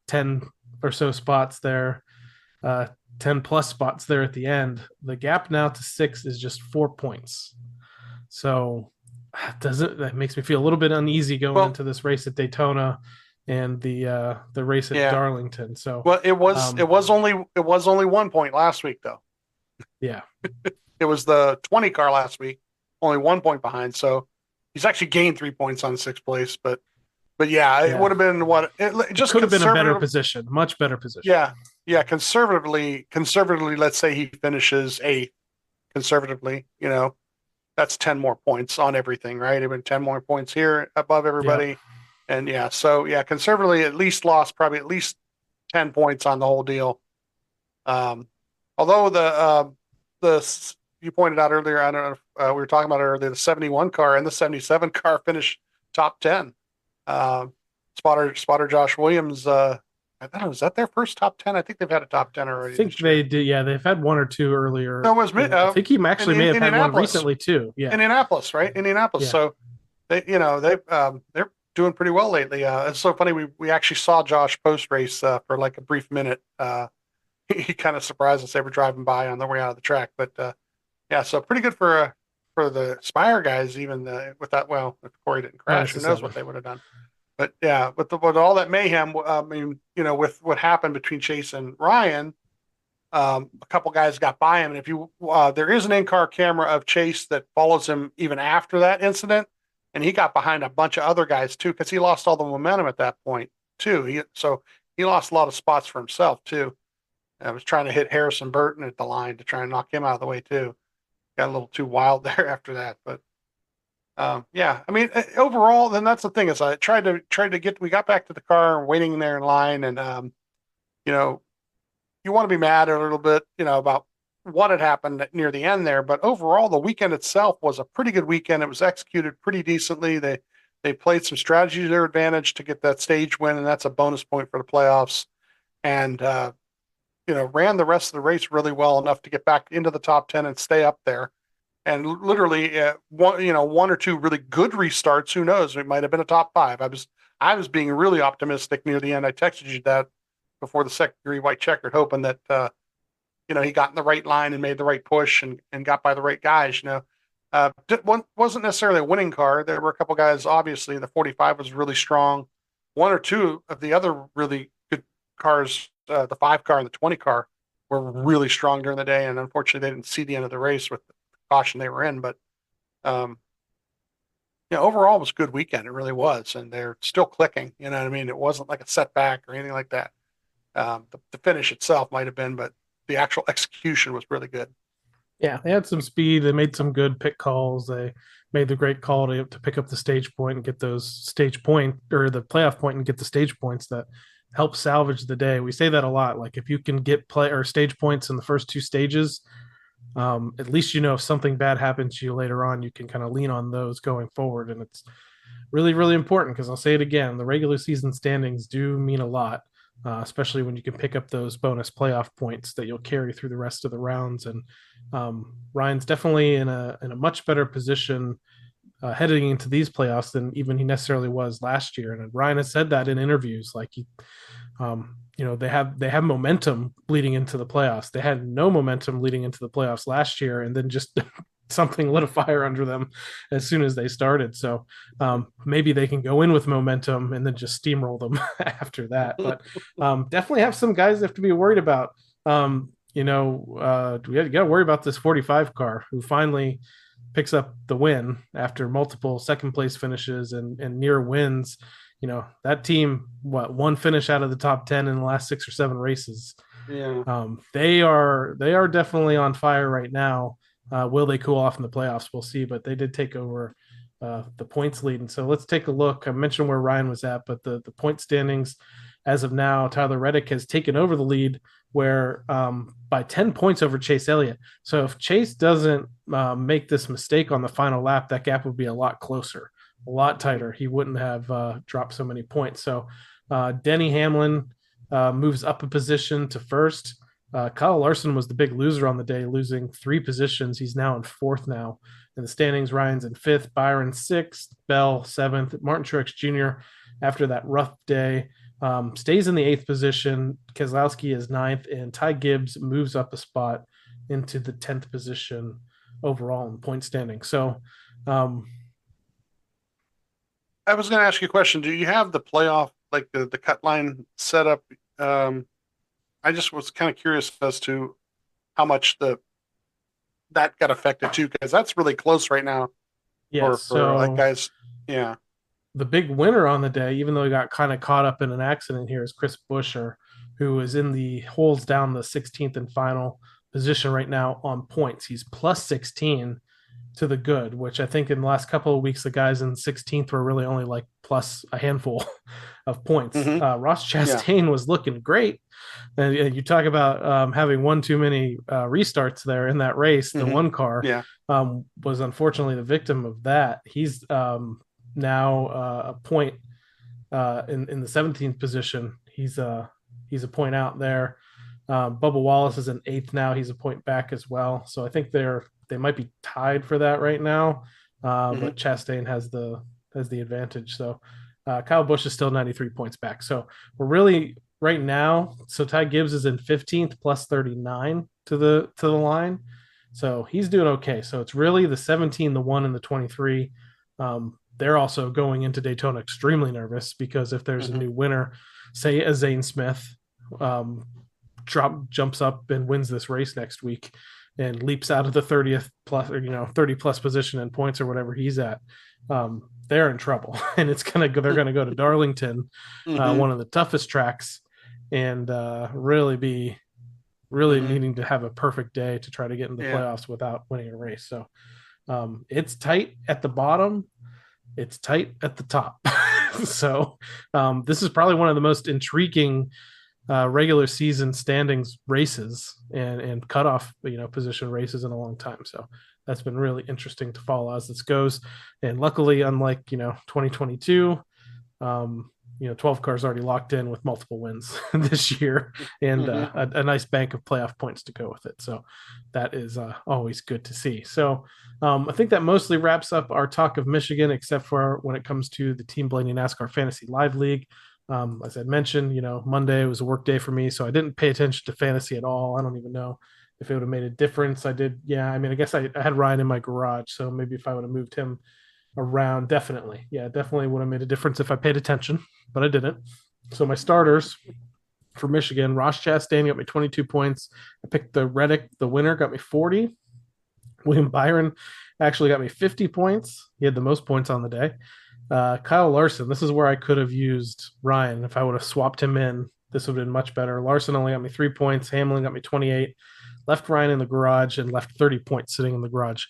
10 or so spots there, 10 plus spots there at the end, the gap now to 6 is just 4 points. So that makes me feel a little bit uneasy going into this race at Daytona and the race at Darlington. So it was only 1 point last week though. Yeah. It was the 20 car last week, only 1 point behind. So he's actually gained 3 points on 6th place, but it would have been it just could have been a better position, much better position. Yeah. Conservatively, let's say he finishes 8th. Conservatively, that's 10 more points on everything, right? It been 10 more points here above everybody, and conservatively at least lost probably at least 10 points on the whole deal. Although the you pointed out earlier, I don't know if we were talking about earlier, the 71 car and the 77 car finished top 10. Spotter Josh Williams, I don't know, is that their first top 10? I think they've had a top 10 already. I think they did. Yeah, they've had 1 or 2 earlier. No, it was I think he actually may have had one recently too. Yeah, Indianapolis, right? Indianapolis. Yeah. So they're doing pretty well lately. It's so funny. We actually saw Josh post race for like a brief minute. He kind of surprised us. They were driving by on their way out of the track, but so pretty good for the Spire guys. Even with that, well, if Corey didn't crash, who knows what they would have done. But yeah, with all that mayhem, I mean, with what happened between Chase and Ryan, a couple guys got by him, and if you there is an in-car camera of Chase that follows him even after that incident, and he got behind a bunch of other guys too because he lost all the momentum at that point too. He lost a lot of spots for himself too. I was trying to hit Harrison Burton at the line to try and knock him out of the way too. Got a little too wild there after that, but. I mean, overall, then that's the thing is I tried to get, we got back to the car and waiting there in line. And, you want to be mad a little bit, about what had happened near the end there. But overall, the weekend itself was a pretty good weekend. It was executed pretty decently. They They played some strategy to their advantage to get that stage win, and that's a bonus point for the playoffs. And ran the rest of the race really well enough to get back into the top 10 and stay up there. And literally, one or two really good restarts. Who knows? It might have been a top 5. I was being really optimistic near the end. I texted you that before the second degree white checkered, hoping that he got in the right line and made the right push and got by the right guys. Wasn't necessarily a winning car. There were a couple guys, obviously. The 45 was really strong. One or two of the other really good cars, the 5 car and the 20 car, were really strong during the day. And unfortunately, they didn't see the end of the race with the caution they were in. But overall, it was a good weekend. It really was. And they're still clicking. You know what I mean? It wasn't like a setback or anything like that. The finish itself might have been, but the actual execution was really good. Yeah, they had some speed. They made some good pit calls. They made the great call to pick up the stage point and get those stage point or the playoff point and get the stage points that help salvage the day. We say that a lot. Like if you can get play or stage points in the first 2 stages, at least if something bad happens to you later on, you can kind of lean on those going forward. And it's really, really important because I'll say it again, the regular season standings do mean a lot. Especially when you can pick up those bonus playoff points that you'll carry through the rest of the rounds. And Ryan's definitely in a much better position heading into these playoffs than even he necessarily was last year. And Ryan has said that in interviews, like they have momentum leading into the playoffs. They had no momentum leading into the playoffs last year, and then just something lit a fire under them as soon as they started. So maybe they can go in with momentum and then just steamroll them after that. But definitely have some guys they have to be worried about. We got to worry about this 45 car who finally picks up the win after multiple second place finishes and near wins. That team, one finish out of the top 10 in the last 6 or 7 races. Yeah. They are definitely on fire right now. Will they cool off in the playoffs? We'll see, but they did take over the points lead. And so let's take a look. I mentioned where Ryan was at, but the point standings as of now, Tyler Reddick has taken over the lead where by 10 points over Chase Elliott. So if Chase doesn't make this mistake on the final lap, that gap would be a lot closer, a lot tighter. He wouldn't have dropped so many points. So Denny Hamlin moves up a position to first. Kyle Larson was the big loser on the day, losing 3 positions. He's now in 4th now. In the standings, Ryan's in 5th, Byron 6th, Bell 7th, Martin Truex Jr. after that rough day stays in the 8th position. Keselowski is 9th, and Ty Gibbs moves up a spot into the 10th position overall in the point standing. So I was going to ask you a question. Do you have the playoff, like the cut line set up? I just was kind of curious as to how much that got affected too, because that's really close right now. Yeah, for like guys. Yeah. The big winner on the day, even though he got kind of caught up in an accident here, is Chris Buescher, who is in the holds down the 16th and final position right now on points. He's plus 16 to the good, which I think in the last couple of weeks, the guys in 16th were really only like plus a handful of points. Mm-hmm. Ross Chastain was looking great. And you talk about having one too many restarts there in that race. The one car was unfortunately the victim of that. He's now a point in the 17th position. He's a point out there. Bubba Wallace is in 8th now. He's a point back as well. So I think they might be tied for that right now. But Chastain has the advantage. So Kyle Busch is still 93 points back. So we're really right now. So Ty Gibbs is in 15th plus 39 to the line. So he's doing okay. So it's really the 17, the 1, and the 23. They're also going into Daytona extremely nervous because if there's a new winner, say a Zane Smith, jumps up and wins this race next week and leaps out of the 30th plus or 30 plus position in points or whatever he's at, they're in trouble. And they're gonna go to Darlington, one of the toughest tracks, and really needing to have a perfect day to try to get into the playoffs without winning a race. So it's tight at the bottom, it's tight at the top. So this is probably one of the most intriguing regular season standings races and cutoff position races in a long time. So that's been really interesting to follow as this goes. And luckily, unlike 2022, 12 cars already locked in with multiple wins this year and a nice bank of playoff points to go with it. So that is always good to see. So I think that mostly wraps up our talk of Michigan, except for when it comes to the Team Blaney NASCAR Fantasy Live League. As I mentioned, Monday was a work day for me, so I didn't pay attention to fantasy at all. I don't even know if it would have made a difference. I did. Yeah. I mean, I guess I had Ryan in my garage, so maybe if I would have moved him around, definitely would have made a difference if I paid attention, but I didn't. So my starters for Michigan, Ross Chastain got me 22 points. I picked the Reddick, the winner, got me 40. William Byron actually got me 50 points. He had the most points on the day. Kyle Larson, this is where I could have used Ryan. If I would have swapped him in, this would have been much better. Larson only got me 3 points. Hamlin got me 28. Left Ryan in the garage and left 30 points sitting in the garage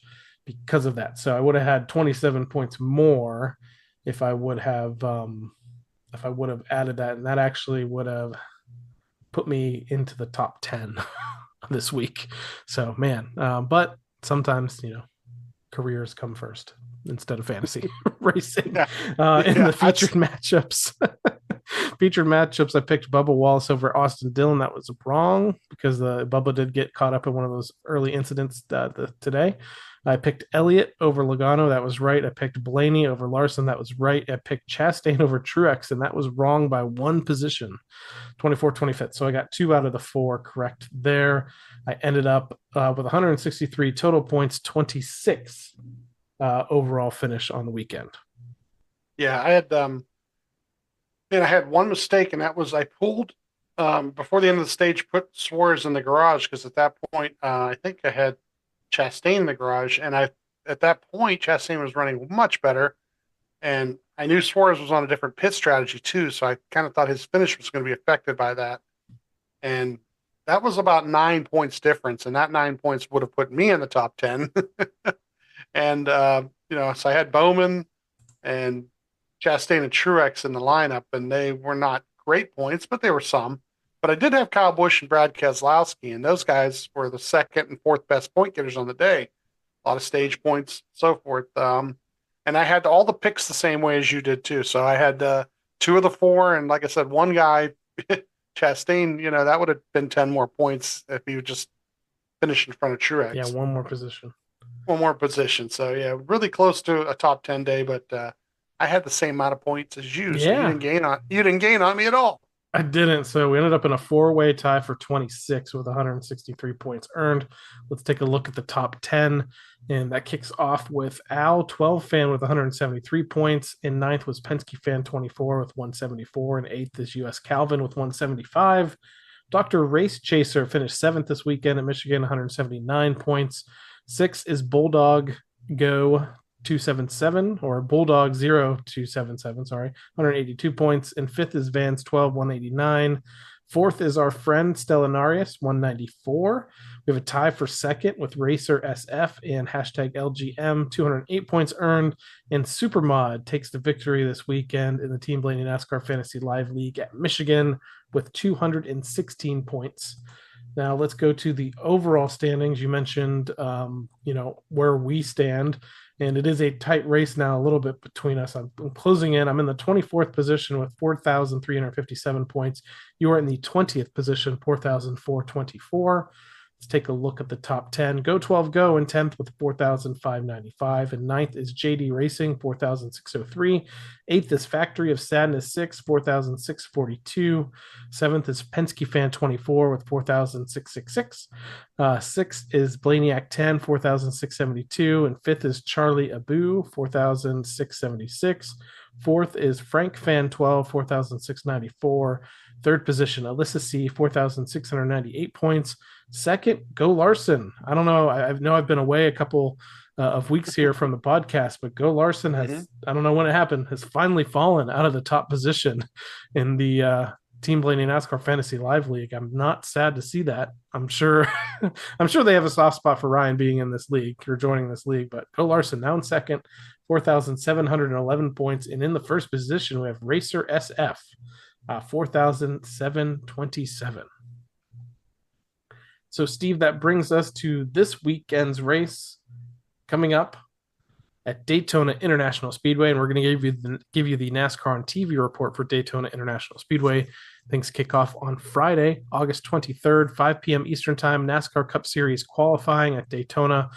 because of that. So I would have had 27 points more if I would have added that, and that actually would have put me into the top 10 this week. So man, but sometimes careers come first instead of fantasy racing. In the featured matchups. I picked Bubba Wallace over Austin Dillon. That was wrong because Bubba did get caught up in one of those early incidents today. I picked Elliott over Logano. That was right. I picked Blaney over Larson. That was right. I picked Chastain over Truex, and that was wrong by one position, 24th, 25th. So I got 2 out of the 4 correct there. I ended up with 163 total points, 26 overall finish on the weekend. Yeah, I had one mistake, and that was I pulled before the end of the stage, put Suarez in the garage because at that point I think I had Chastain in the garage, and at that point Chastain was running much better, and I knew Suarez was on a different pit strategy too, so I kind of thought his finish was going to be affected by that, and that was about 9 points difference, and that 9 points would have put me in the top 10. And so I had Bowman and Chastain and Truex in the lineup, and they were not great points, but they were some. But I did have Kyle Busch and Brad Keselowski, and those guys were the second and fourth best point getters on the day. A lot of stage points, so forth. And I had all the picks the same way as you did too. So I had 2 of the 4, and like I said, one guy, Chastain, that would have been 10 more points if he would just finish in front of Truex. Yeah, one more position. So yeah, really close to a top 10 day, but I had the same amount of points as you. So you didn't gain on me at all. I didn't. So we ended up in a 4-way tie for 26 with 163 points earned. Let's take a look at the top 10. And that kicks off with Al 12 fan with 173 points. In 9th was Penske fan 24 with 174. And 8th is US Calvin with 175. Dr. Race Chaser finished 7th this weekend at Michigan, 179 points. 6th is Bulldog Go 277 or Bulldog 0277, 182 points. And 5th is Vance 12, 189. 4th is our friend Stellanarius, 194. We have a tie for 2nd with Racer SF and hashtag LGM, 208 points earned. And Supermod takes the victory this weekend in the Team Blaney NASCAR Fantasy Live League at Michigan with 216 points. Now let's go to the overall standings. You mentioned, where we stand, and it is a tight race now a little bit between us. I'm closing in. I'm in the 24th position with 4,357 points. You are in the 20th position, 4,424. Let's take a look at the top 10. Go 12 Go in 10th with 4,595. And 9th is JD Racing, 4,603. 8th is Factory of Sadness 6, 4,642. 7th is Penske Fan 24 with 4,666. 6th is Blaneyac 10, 4,672. And 5th is Charlie Abu, 4,676. 4th is Frank Fan 12, 4,694. 3rd position, Alyssa C, 4,698 points. 2nd, Go Larson. I don't know. I know I've been away a couple of weeks here from the podcast, but Go Larson has, I don't know when it happened, has finally fallen out of the top position in the Team Blaney NASCAR Fantasy Live League. I'm not sad to see that. I'm sure they have a soft spot for Ryan being in this league or joining this league, but Go Larson now in 2nd, 4,711 points. And in the 1st position, we have Racer SF. 4,727. So, Steve, that brings us to this weekend's race coming up at Daytona International Speedway, and we're going to give you the NASCAR on TV report for Daytona International Speedway. Things kick off on Friday, August 23rd, 5 p.m. Eastern Time. NASCAR Cup Series qualifying at Daytona.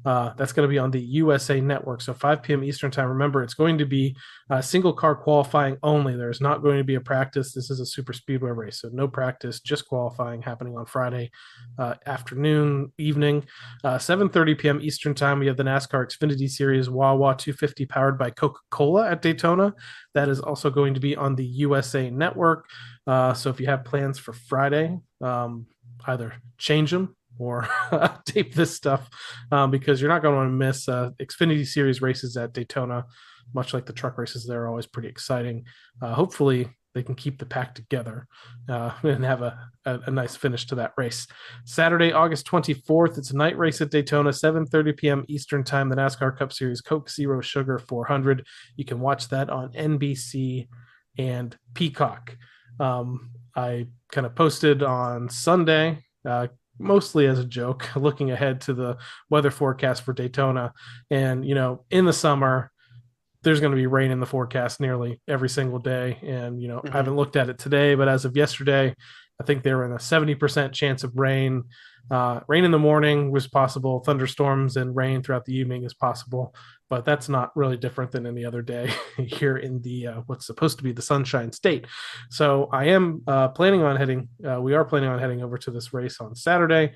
That's going to be on the USA Network. So 5 p.m. Eastern Time. Remember, it's going to be single car qualifying only. There's not going to be a practice. This is a super speedway race. So no practice, just qualifying happening on Friday afternoon, evening. 7:30 p.m. Eastern Time, we have the NASCAR Xfinity Series Wawa 250 powered by Coca-Cola at Daytona. That is also going to be on the USA Network. So if you have plans for Friday, either change them or tape this stuff because you're not going to want to miss Xfinity Series races at Daytona. Much like the truck races, they're always pretty exciting. Hopefully, they can keep the pack together and have a nice finish to that race. Saturday, August 24th, it's a night race at Daytona, 7:30 p.m. Eastern Time, the NASCAR Cup Series Coke Zero Sugar 400. You can watch that on NBC and Peacock. I kind of posted on Sunday, mostly as a joke, looking ahead to the weather forecast for Daytona. And, in the summer, there's going to be rain in the forecast nearly every single day. And, I haven't looked at it today, but as of yesterday, I think they were in a 70% chance of rain. Rain in the morning was possible. Thunderstorms and rain throughout the evening is possible, but that's not really different than any other day here in the what's supposed to be the Sunshine State. So I am planning on heading. We are planning on heading over to this race on Saturday,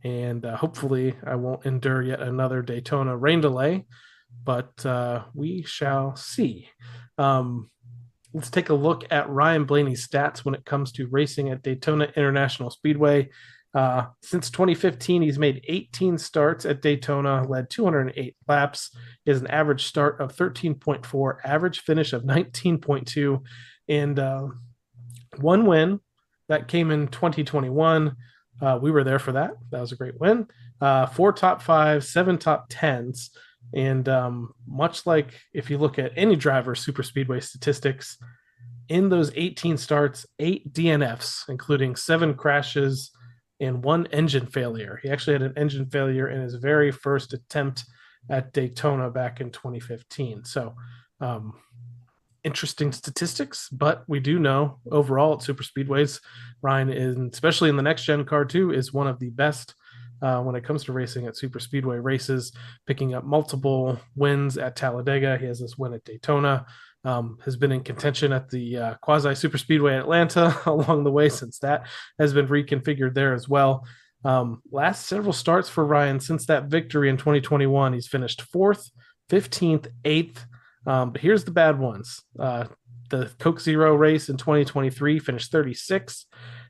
and hopefully I won't endure yet another Daytona rain delay. But we shall see. Let's take a look at Ryan Blaney's stats when it comes to racing at Daytona International Speedway. Since 2015, he's made 18 starts at Daytona, led 208 laps. He has an average start of 13.4, average finish of 19.2, and one win that came in 2021. We were there for that. That was a great win. 4 top 5s, 7 top 10s. And much like if you look at any driver super speedway statistics, in those 18 starts, 8 DNFs, including 7 crashes and 1 engine failure. He actually had an engine failure in his very first attempt at Daytona back in 2015. So interesting statistics, but we do know overall at super speedways, Ryan is, especially in the next gen car too, is one of the best when it comes to racing at super speedway races, picking up multiple wins at Talladega. He has this win at Daytona, has been in contention at the quasi super speedway in Atlanta along the way since that has been reconfigured there as well. Last several starts for Ryan since that victory in 2021, he's finished 4th, 15th, 8th. But here's the bad ones. The Coke Zero race in 2023 finished 36th.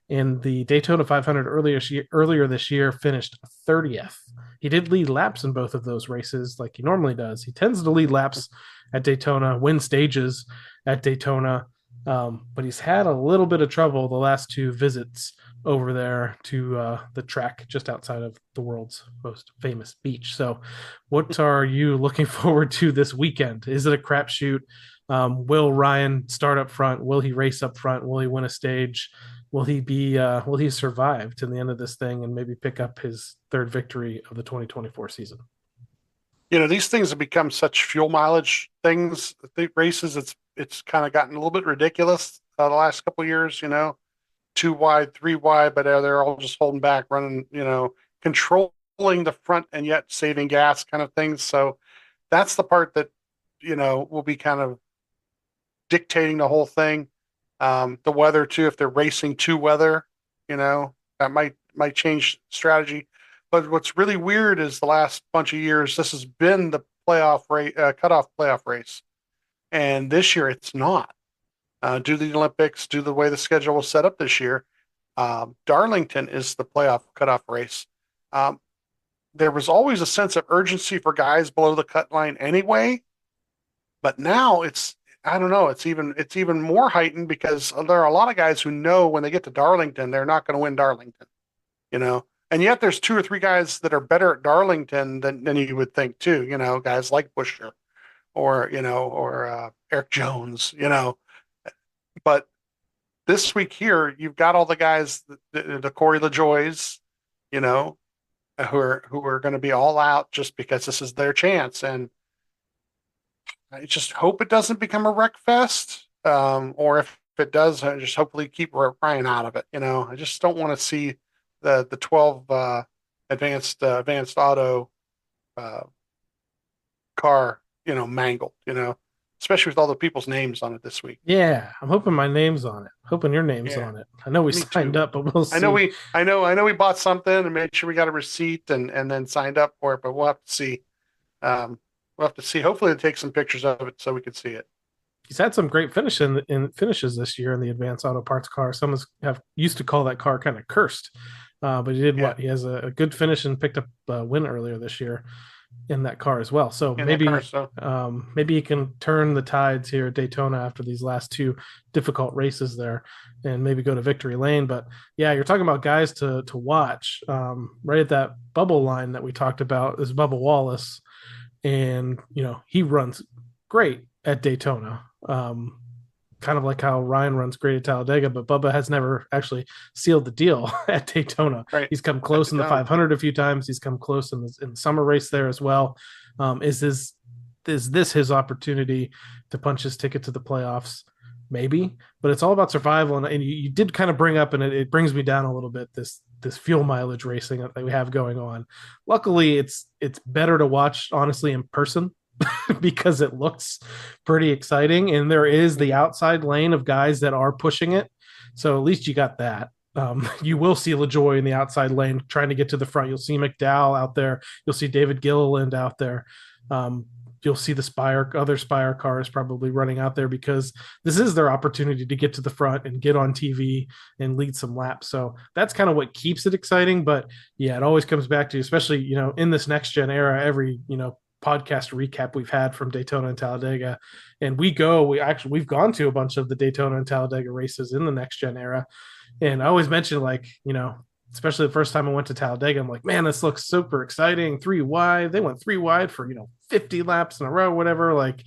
In the Daytona 500 earlier this year, finished 30th. He did lead laps in both of those races like he normally does. He tends to lead laps at Daytona, win stages at Daytona, but he's had a little bit of trouble the last 2 visits over there to the track just outside of the world's most famous beach. So what are you looking forward to this weekend? Is it a crapshoot? Will Ryan start up front? Will he race up front? Will he win a stage? Will he survive to the end of this thing and maybe pick up his 3rd victory of the 2024 season? These things have become such fuel mileage things. The races, it's kind of gotten a little bit ridiculous the last couple of years. 2 wide, 3 wide, but they're all just holding back, running. Controlling the front and yet saving gas, kind of things. So that's the part that will be kind of dictating the whole thing. The weather too, if they're racing to weather, that might change strategy. But what's really weird is the last bunch of years, this has been the cutoff playoff race. And this year it's not. Due to the Olympics, due to the way the schedule was set up this year, Darlington is the playoff cutoff race. There was always a sense of urgency for guys below the cut line anyway. But now I don't know, it's even more heightened because there are a lot of guys who know when they get to Darlington, they're not going to win Darlington, and yet there's 2 or 3 guys that are better at Darlington than you would think too, guys like Buescher or Eric Jones, but this week here, you've got all the guys, the Corey LaJoys, you know, who are going to be all out just because this is their chance. And I just hope it doesn't become a wreck fest. Or if it does, I just hopefully keep Ryan out of it. You know, I just don't want to see the 12 advanced auto car, you know, mangled. You know, especially with all the people's names on it this week. Yeah, I'm hoping my name's on it. Hoping your name's Yeah. on it. I know we Me signed too. up, but we'll see. I know we bought something and made sure we got a receipt and then signed up for it, but we'll have to see. We'll have to see. Hopefully, they take some pictures of it so we can see it. He's had some great in finishes this year in the advanced auto parts car. Some have used to call that car kind of cursed, but he did Yeah. what? He has a good finish and picked up a win earlier this year in that car as well. So In maybe that car, so. maybe he can turn the tides here at Daytona after these last two difficult races there, and maybe go to victory lane. But yeah, you're talking about guys to watch. Right at that bubble line that we talked about is Bubba Wallace, and you know he runs great at Daytona. Kind of like how Ryan runs great at Talladega, but Bubba has never actually sealed the deal at Daytona. Right. He's come close in the 500 a few times. He's come close in the summer race there as well. Is this his opportunity to punch his ticket to the playoffs? Maybe, but it's all about survival. And you did kind of bring up, and it brings me down a little bit, this fuel mileage racing that we have going on. Luckily, it's better to watch, honestly, in person because it looks pretty exciting. And there is the outside lane of guys that are pushing it. So at least you got that. You will see LaJoy in the outside lane trying to get to the front. You'll see McDowell out there. You'll see David Gilliland out there. You'll see the other Spire cars probably running out there because this is their opportunity to get to the front and get on TV and lead some laps. So that's kind of what keeps it exciting. But yeah, it always comes back to, especially, you know, in this next gen era, every, you know, podcast recap we've had from Daytona and Talladega, and we've gone to a bunch of the Daytona and Talladega races in the next gen era. And I always mention, like, you know, especially the first time I went to Talladega, I'm like, man, this looks super exciting. 3 wide. They went 3 wide for, you know, 50 laps in a row, whatever. Like,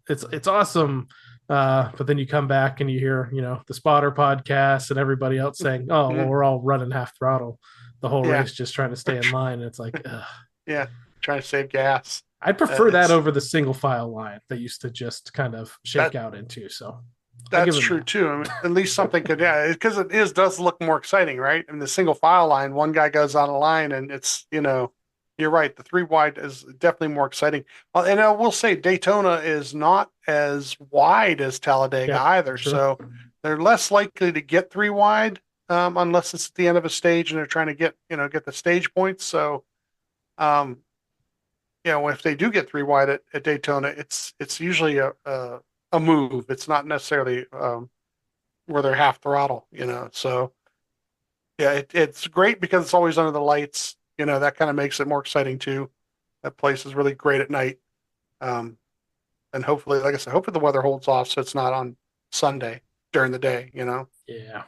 it's awesome. But then you come back and you hear, you know, the Spotter podcast and everybody else saying, oh, well, we're all running half throttle the whole race, just trying to stay in line. And it's like, ugh. Yeah, trying to save gas. I'd prefer that over the single file line they used to just kind of shake out into. So that's true too. I mean, at least something could, yeah, because does look more exciting, right? I mean, the single file line, one guy goes on a line, and it's, you know, you're right. The 3 wide is definitely more exciting. And I will say Daytona is not as wide as Talladega either, so they're less likely to get 3 wide unless it's at the end of a stage and they're trying to get the stage points. So, you know, if they do get 3 wide at Daytona, it's usually a move. It's not necessarily where they're half throttle, you know. So yeah, it's great because it's always under the lights. You know, that kind of makes it more exciting too. That place is really great at night. And hopefully, like I said, hopefully the weather holds off so it's not on Sunday during the day, you know. Yeah.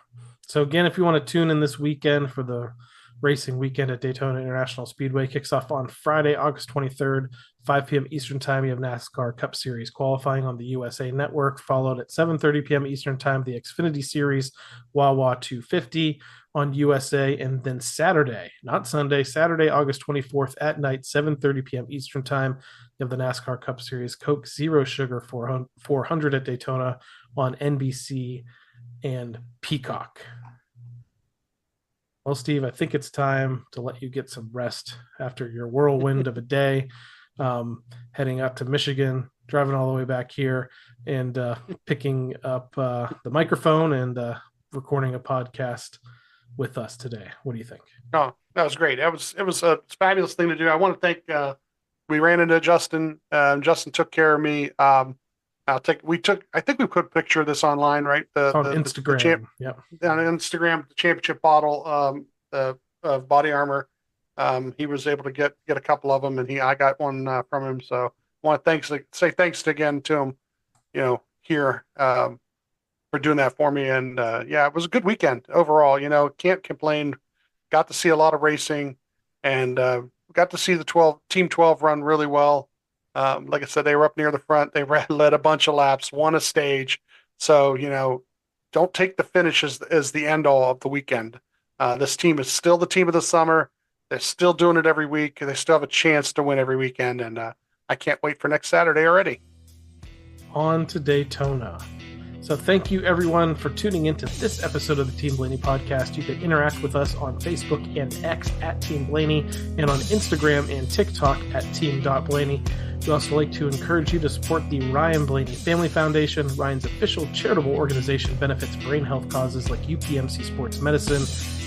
So again, if you want to tune in this weekend for the racing weekend at Daytona International Speedway, kicks off on Friday, August 23rd, 5 p.m. Eastern Time. You have NASCAR Cup Series qualifying on the USA Network, followed at 7:30 p.m. Eastern Time, the Xfinity Series Wawa 250 on USA, and then Saturday, not Sunday, Saturday, August 24th at night, 7:30 p.m. Eastern Time, you have the NASCAR Cup Series Coke Zero Sugar 400 at Daytona on NBC and Peacock. Well, Steve, I think it's time to let you get some rest after your whirlwind of a day, heading out to Michigan, driving all the way back here, and picking up the microphone and recording a podcast with us today. What do you think? Oh, that was great. It was a fabulous thing to do. I want to thank. We ran into Justin. Justin took care of me. I think we put a picture of this online, right? On Instagram. On Instagram, the championship bottle of body armor. He was able to get a couple of them, and I got one from him. So I want to say thanks again to him, you know, here for doing that for me. And yeah, it was a good weekend overall. You know, can't complain. Got to see a lot of racing, and got to see the Team 12 run really well. Like I said, they were up near the front. They led a bunch of laps, won a stage. So, you know, don't take the finish as the end all of the weekend. This team is still the team of the summer. They're still doing it every week. They still have a chance to win every weekend, and I can't wait for next Saturday already. On to Daytona. So thank you everyone for tuning into this episode of the Team Blaney podcast. You can interact with us on Facebook and X at Team Blaney, and on Instagram and TikTok at team.blaney. We also like to encourage you to support the Ryan Blaney Family Foundation. Ryan's official charitable organization benefits brain health causes like UPMC Sports Medicine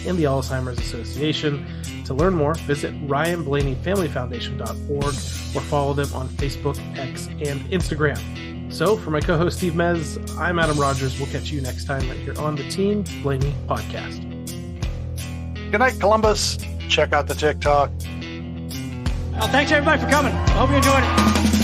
and the Alzheimer's Association. To learn more, visit ryanblaneyfamilyfoundation.org or follow them on Facebook, X, and Instagram. So, for my co-host Steve Mez, I'm Adam Rogers. We'll catch you next time right here on the Team Blaney podcast. Good night, Columbus. Check out the TikTok. Well, thanks everybody for coming. I hope you enjoyed it.